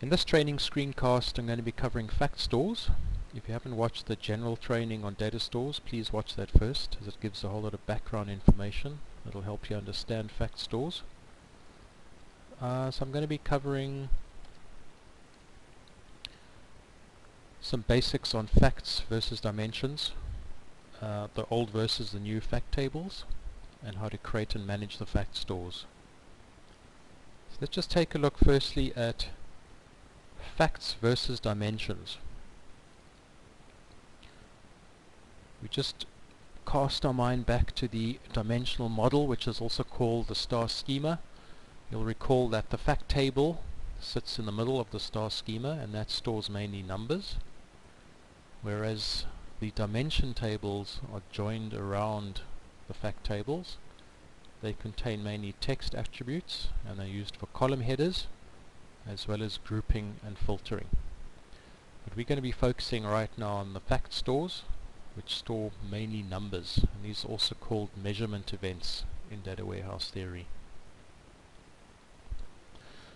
In this training screencast I'm going to be covering fact stores. If you haven't watched the general training on data stores, please watch that first, as it gives a whole lot of background information that will help you understand fact stores. So I'm going to be covering some basics on facts versus dimensions, the old versus the new fact tables, and how to create and manage the fact stores. So let's just take a look firstly at facts versus dimensions. We just cast our mind back to the dimensional model, which is also called the star schema. You'll recall that the fact table sits in the middle of the star schema, and that stores mainly numbers, whereas the dimension tables are joined around the fact tables. They contain mainly text attributes, and they're used for column headers as well as grouping and filtering. But we're going to be focusing right now on the fact stores, which store mainly numbers, and these are also called measurement events in data warehouse theory.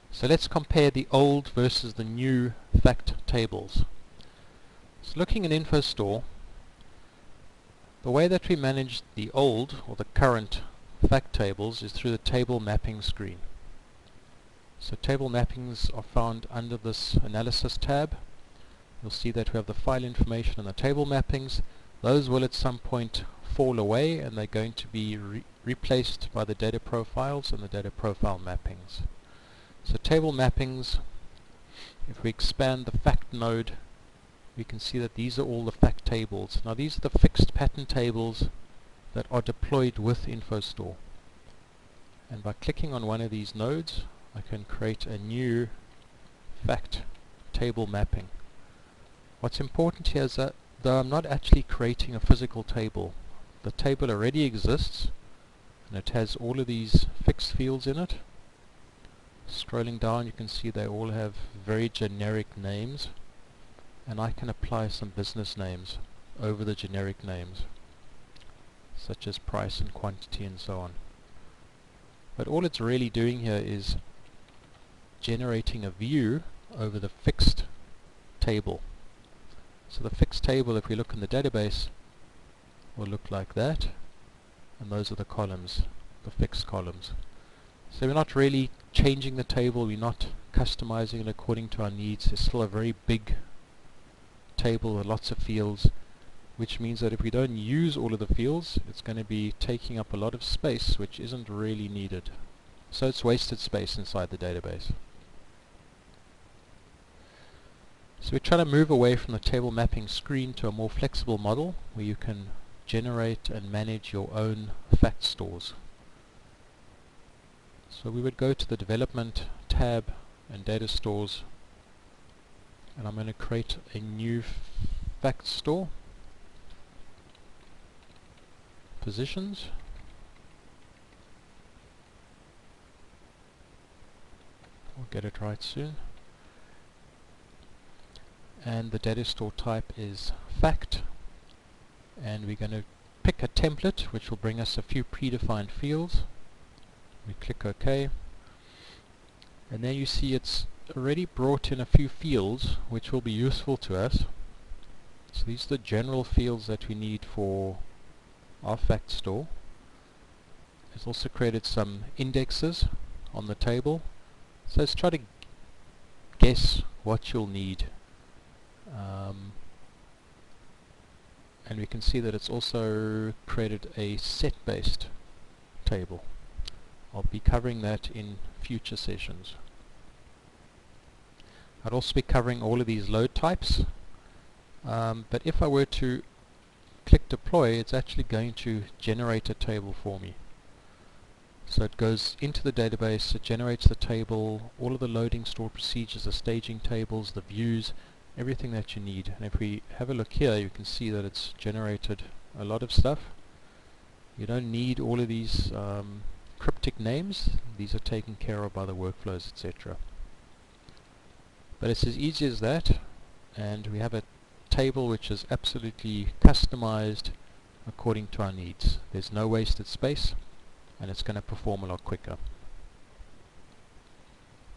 So let's compare the old versus the new fact tables. So looking at InfoStore, the way that we manage the old or the current fact tables is through the table mapping screen. So table mappings are found under this analysis tab. You'll see that we have the file information and the table mappings. Those will at some point fall away, and they're going to be replaced by the data profiles and the data profile mappings. So table mappings, if we expand the fact node, we can see that these are all the fact tables. Now these are the fixed pattern tables that are deployed with InfoStore. And by clicking on one of these nodes, I can create a new fact table mapping. What's important here is that though I'm not actually creating a physical table, the table already exists and it has all of these fixed fields in it. Scrolling down, you can see they all have very generic names, and I can apply some business names over the generic names, such as price and quantity and so on. But all it's really doing here is generating a view over the fixed table. So the fixed table, if we look in the database, will look like that, and those are the columns, the fixed columns. So we're not really changing the table, we're not customizing it according to our needs. It's still a very big table with lots of fields, which means that if we don't use all of the fields, it's going to be taking up a lot of space which isn't really needed. So it's wasted space inside the database. So we're trying to move away from the table mapping screen to a more flexible model where you can generate and manage your own fact stores. So we would go to the development tab and data stores, and I'm going to create a new fact store. Positions. We'll get it right soon. And the data store type is fact, and we're going to pick a template which will bring us a few predefined fields. We click OK, and there you see it's already brought in a few fields which will be useful to us. So these are the general fields that we need for our fact store. It's also created some indexes on the table, so let's try to guess what you'll need. And we can see that it's also created a set-based table. I'll be covering that in future sessions. I'd also be covering all of these load types, but if I were to click deploy, it's actually going to generate a table for me. So it goes into the database, it generates the table, all of the loading stored procedures, the staging tables, the views, everything that you need. And if we have a look here, you can see that it's generated a lot of stuff. You don't need all of these cryptic names. These are taken care of by the workflows, etc. But it's as easy as that, and we have a table which is absolutely customized according to our needs. There's no wasted space, and it's going to perform a lot quicker.